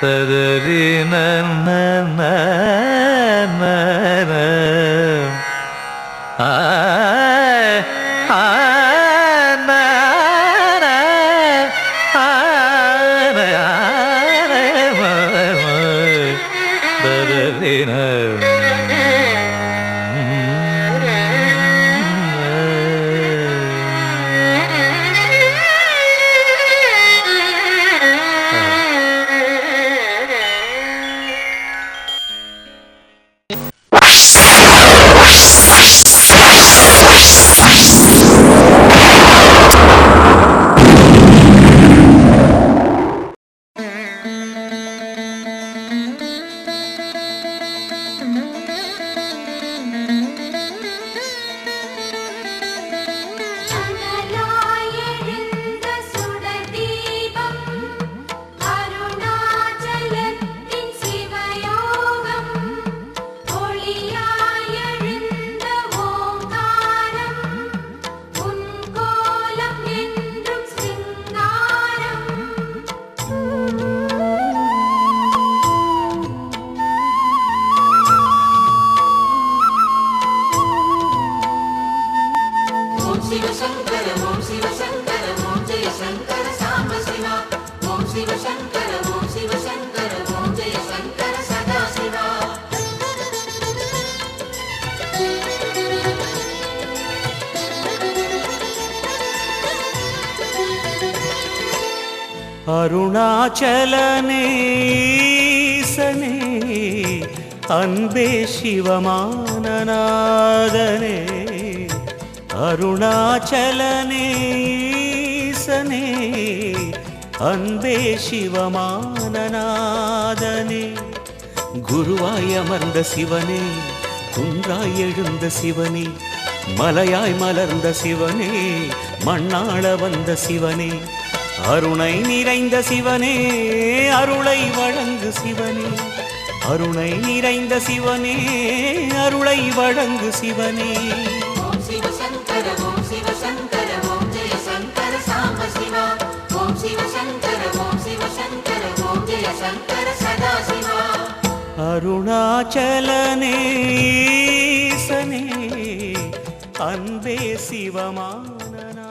ததரி நன்ன ஆ ஆ அருணாச்சலனேசனே அன்பே சிவமானநாதனே அருணாச்சலனேசனே அன்பே சிவமானநாதனே குருவாய் அமர்ந்த சிவனே குன்றாய் எழுந்த சிவனே மலையாய் மலர்ந்த சிவனே மண்ணாள வந்த சிவனே அருணை நிறைந்த சிவனே அருளை வழங்கு சிவனே அருணை நிறைந்த சிவனே அருளை வழங்கு சிவனே ஓம் சிவ சங்கர ஓம் சிவ சங்கர ஓம் ஜெய சங்கர சாம்ப சிவா ஓம் சிவ சங்கர ஓம் சிவ சங்கர ஓம் ஜெய சங்கர சதா சிவா அருணாச்சலனேசனே அன்பே சிவமானநாதனே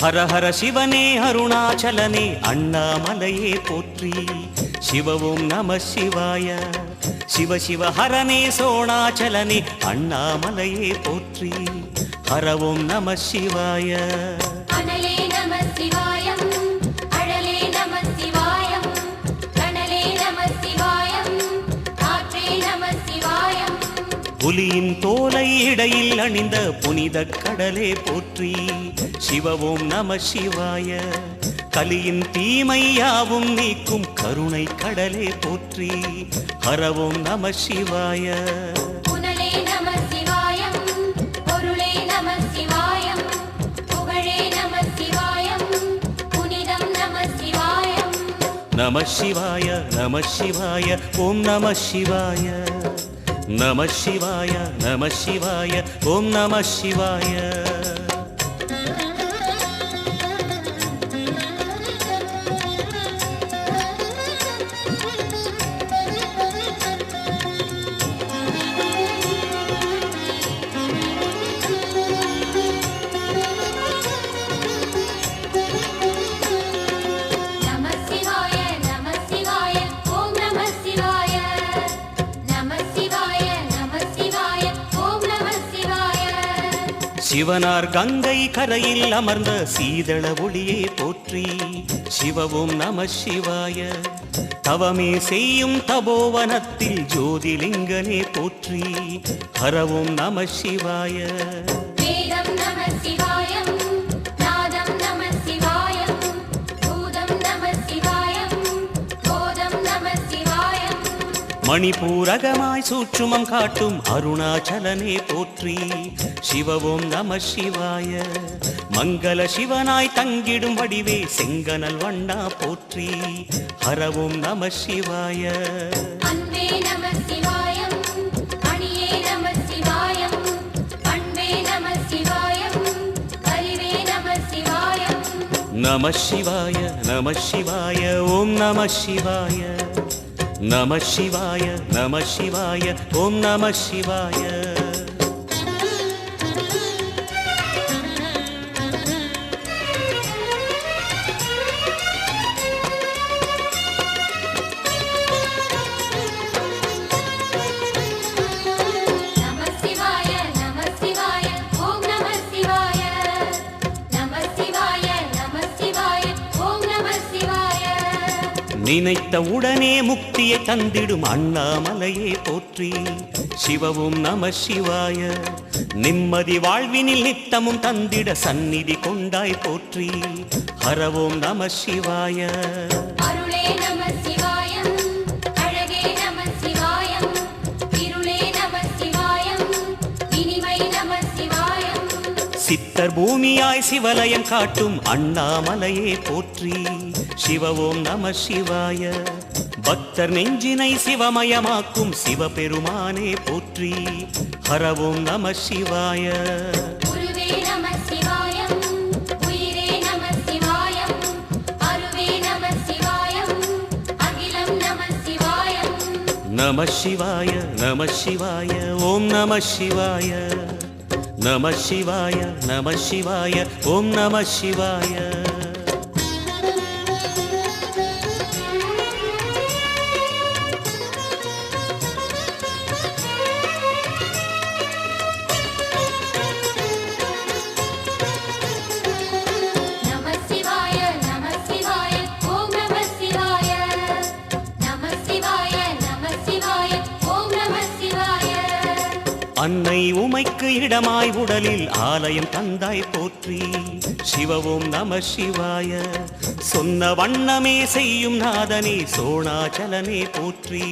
ஹர ஹர சிவனே அருணாச்சலனே அண்ணாமலையே போற்றி சிவவும் நம சிவாய சிவ சிவ ஹரனே சோணாச்சலனே அண்ணாமலையே போற்றி ஹரவும் நம சிவாய அனலே நம சிவாயம் அழலே நம சிவாயம் கனலே நம சிவாயம் காற்றே நம சிவாயம் புலியின் தோலை இடையில் அணிந்த புனித கடலே போற்றி சிவவும் நம சிவாய கலியின் தீமையாவும் நீக்கும் கருணை கடலே போற்றி ஹரவும் நம சிவாய புனலே நம சிவாயம் பொருளே நம சிவாயம் புகழே நம சிவாயம் புனிதம் நம சிவாயம் நம சிவாய நம சிவாய ஓம் நம சிவாய நம சிவாய நம சிவாய ஓம் நம சிவாய சிவனார் கங்கை கரையில் அமர்ந்த சீதள ஒளியே போற்றி. சிவவும் நம சிவாய. தவமே செய்யும் தபோவனத்தில் ஜோதிலிங்கனே போற்றி. ஹரவும் நம சிவாய. வேதம் நம சிவாயம், நாதம் நம சிவாயம், பூதம் நம சிவாயம், போதம் நம சிவாயம். மணிபூரகமாய் சூட்சுமம் காட்டும் அருணாச்சலனே போற்றி. சிவவும் நம சிவாய. மங்கள சிவனாய் தங்கிடும் வடிவே செங்கனல் வண்ணா போற்றி. ஹரவும் நம சிவாய. அன்பே நம சிவாயம், அணியே நம சிவாயம், பண்பே நம சிவாயம், அறிவே நம சிவாயம். நம சிவாய நம சிவாய ஓம் நம சிவாய. நம சிவாய நம சிவாய ஓம் நம சிவாய. நம சிவாய நம சிவாய ஓம் நம சிவாய. நம சிவாய நம சிவாய ஓம் நம சிவாய. நினைத்த உடனே முக்தியை தந்திடும் அண்ணாமலையே போற்றி. சிவவும் நம சிவாய. நிம்மதி வாழ்வினில் நித்தமும் தந்திட சந்நிதி கொண்டாய் போற்றி. ஹரவோம் நம சிவாய. அருளே நம சிவாயம், அழகே நம சிவாயம், இருளே நம சிவாயம், இனிமை நம சிவாயம். சித்தர் பூமியாய் சிவலயம் காட்டும் அண்ணாமலையே போற்றி. சிவவோம் நம சிவாய. பக்தர் நெஞ்சினை சிவமயமாக்கும் சிவபெருமானே போற்றி. ஹரவோம் நம சிவாய. குருவே நம சிவாயம், உயிரே நம சிவாயம், அருவே நம சிவாயம், அகிலம் நம சிவாயம். நம சிவாய நம சிவாய ஓம் நம சிவாய. நம சிவாய நம சிவாய ஓம் நம சிவாய. நம சிவாய நம சிவாய ஓம் நம சிவாய. நம சிவாய நம சிவாய ஓம் நம சிவாய. அன்னை உமைக்கு இடமாய் உடலில் ஆலயம் தந்தாய் போற்றி. சிவவும் நம சிவாய. சொன்ன வண்ணமே செய்யும் நாதனே சோணாச்சலனே போற்றி.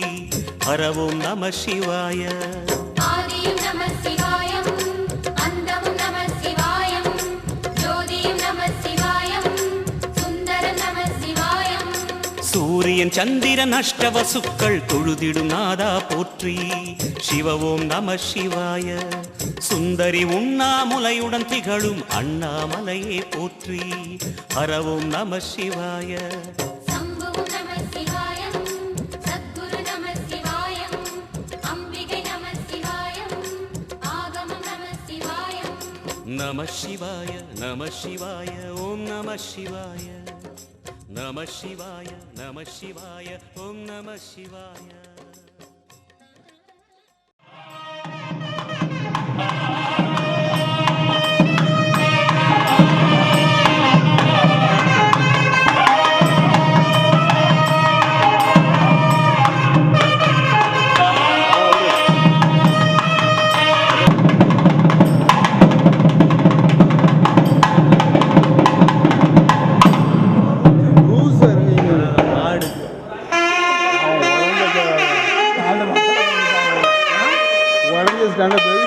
ஹரவும் நம சிவாய. ஆதியும் நம சிவாயம், அந்தமும் நம சிவாயம், ஜோதியும் நம சிவாயம், சுந்தரம் நம சிவாயம். சூரியன் சந்திரன் அஷ்டவசுக்கள் தொழுதிடும் நாதா போற்றி. சிவவோம் நம சிவாய. சுந்தரி உண்ணாமுலையுடன் திகழும் அண்ணாமலையே போற்றி. ஹரவோம் நம சிவாய. சம்புவும் நம சிவாயம், சத்குரு நம சிவாயம், அம்பிகை நம சிவாயம், ஆகமம் நம சிவாயம். நம சிவாய நம சிவாய ஓம் நம சிவாய. நம சிவாய நம சிவாய ஓம் நம சிவாய. stand up very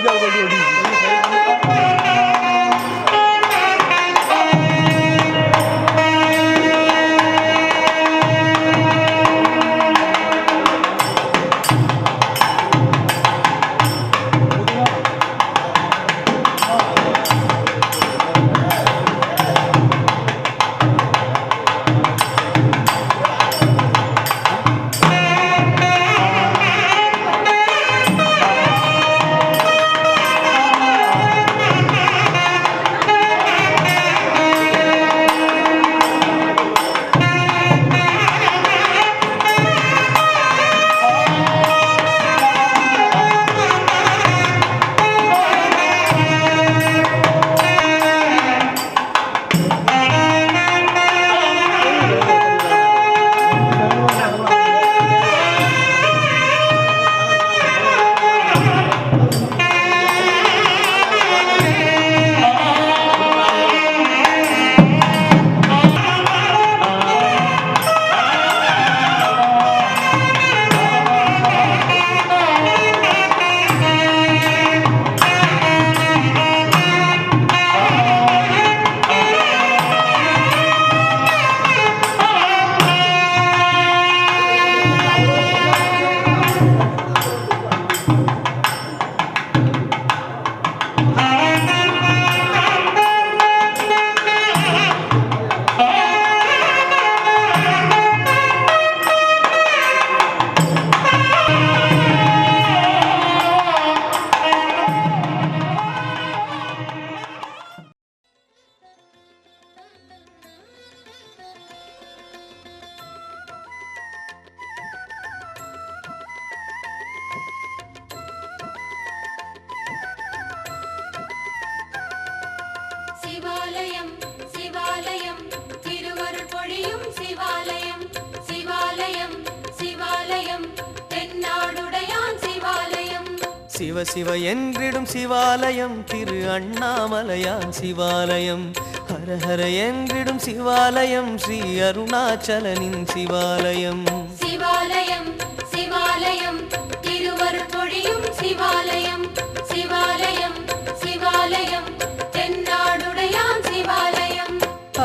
Shiva Shiva என்றிடும் சிவாலயம் திரு அண்ணாமலையான் சிவாலயம். ஹர ஹர என்றிடும் சிவாலயம் ஸ்ரீ அருணாச்சலனின் சிவாலயம். சிவாலயம் சிவாலயம் திருவருள் பொழியும் சிவாலயம். சிவாலயம் சிவாலயம் தென்னாடுடையான் சிவாலயம்.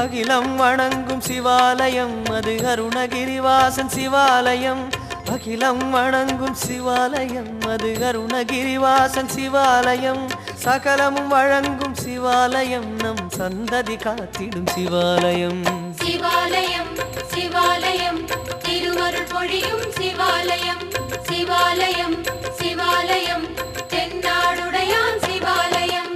அகிலம் வணங்கும் சிவாலயம் அது அருணகிரிவாசன் சிவாலயம். அகிலம் வணங்கும் சிவாலயம் அது அருணகிரிவாசன் சிவாலயம். சகலமும் வழங்கும் சிவாலயம் நம் சந்ததி காத்திடும் சிவாலயம். சிவாலயம் சிவாலயம் திருவருள் பொழியும் சிவாலயம். சிவாலயம் சிவாலயம் தென்னாடுடையான் சிவாலயம்.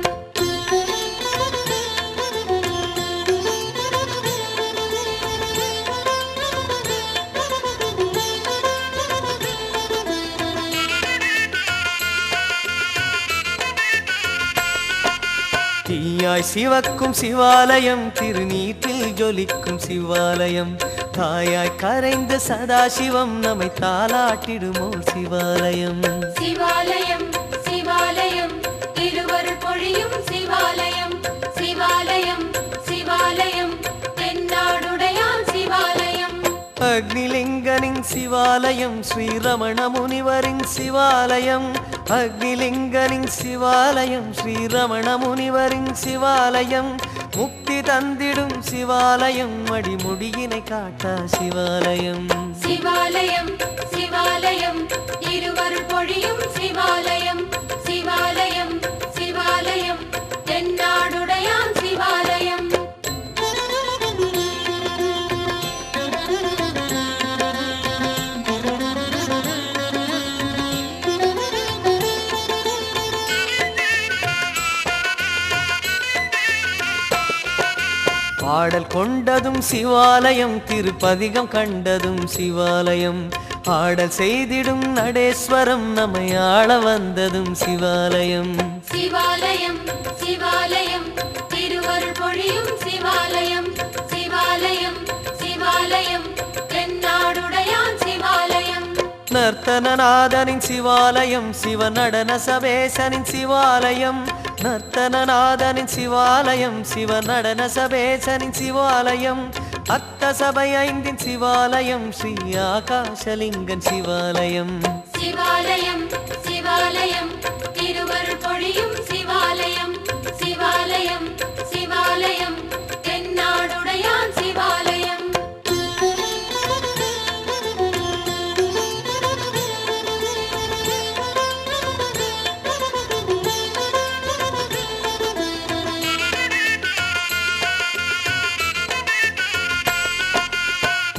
தீயாய் சிவக்கும் சிவாலயம் திருநீற்றில் ஜொலிக்கும் சிவாலயம். தாயாய் கரைந்த சதாசிவம் நம்மை தாலாட்டிடுமோ சிவாலயம். சிவாலயம் சிவாலயம் திருவருள் பொழியும் சிவாலயம். சிவாலயம் சிவாலயம் தென்னாடுடையான் சிவாலயம். அக்னிலிங்கனின் சிவாலயம் ஸ்ரீரமண முனிவரின் சிவாலயம். அக்னிலிங்கனின் சிவாலயம் ஸ்ரீரமண முனிவரின் சிவாலயம். முக்தி தந்திடும் சிவாலயம் அடிமுடியினை காட்டா சிவாலயம். சிவாலயம் சிவாலயம் திருவருள் பொழியும் சிவாலயம். சிவாலயம் சிவாலயம் தென்னாடுடையான் சிவாலயம். பாடல் கொண்டதும் சிவாலயம் திருப்பதிகம் கண்டதும் சிவாலயம். ஆடல் செய்திடும் நடேஸ்வரம் நம்மை ஆள வந்ததும் சிவாலயம். சிவாலயம் சிவாலயம் திருவருள் பொழியும் சிவாலயம். சிவாலயம் சிவாலயம் தென்னாடுடையான் சிவாலயம். நர்த்தனநாதனின் சிவாலயம் சிவநடன சபேசனின் சிவாலயம். நர்த்தனநாதனின் சிவாலயம் சிவநடன சபேசனின் சிவாலயம். அத்த சபை ஐந்தின் சிவாலயம் ஸ்ரீ ஆகாசலிங்கன் சிவாலயம். சிவாலயம் சிவாலயம் திருவருள் பொழியும் சிவாலயம். சிவாலயம் சிவாலயம் தென்னாடுடையான் சிவாலயம்.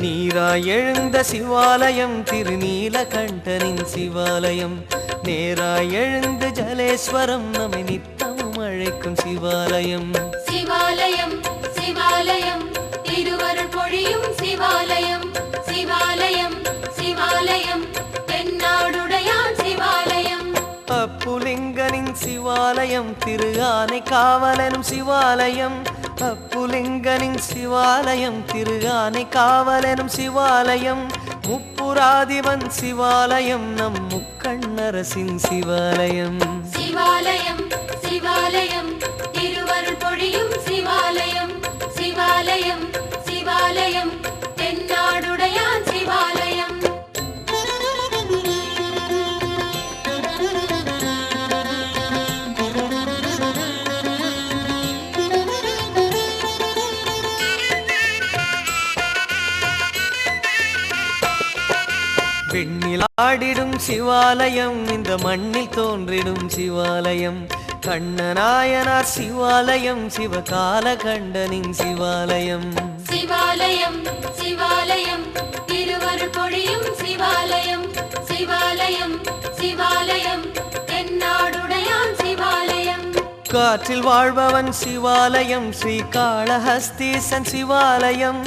நீராய் எழுந்த சிவாலயம் திருநீலகண்டனின் சிவாலயம். நேராய் எழுந்து ஜலேஸ்வரம் நம்மை நித்தமும் அழைக்கும் சிவாலயம். சிவாலயம் சிவாலயம் திருவருள் பொழியும் சிவாலயம். சிவாலயம் சிவாலயம் தென்னாடுடையான் சிவாலயம். அப்புலிங்கனின் சிவாலயம் திரு ஆனை காவலனும் சிவாலயம். அப்புலிங்கனின் சிவாலயம் திரு ஆனை காவலனும் சிவாலயம். முப்புராதிபன் சிவாலயம் நம் முக்கண்ணரசின் சிவாலயம். சிவாலயம் சிவாலயம் திருவருள் பொழியும் சிவாலயம். சிவாலயம் சிவாலயம் தென்னாடுடையான் சிவாலயம். பெண்ணில் ஆடிடும் சிவாலயம் இந்த மண்ணில் தோன்றிடும் சிவாலயம். கண்ணநாயனார் சிவாலயம் சிவகால கண்டனின் சிவாலயம். சிவாலயம் சிவாலயம் திருவருள் பொழியும் சிவாலயம். சிவாலயம் சிவாலயம் தென்னாடுடையான் சிவாலயம். காற்றில் வாழ்பவன் சிவாலயம் ஸ்ரீ காளஹஸ்தீசன் சிவாலயம்.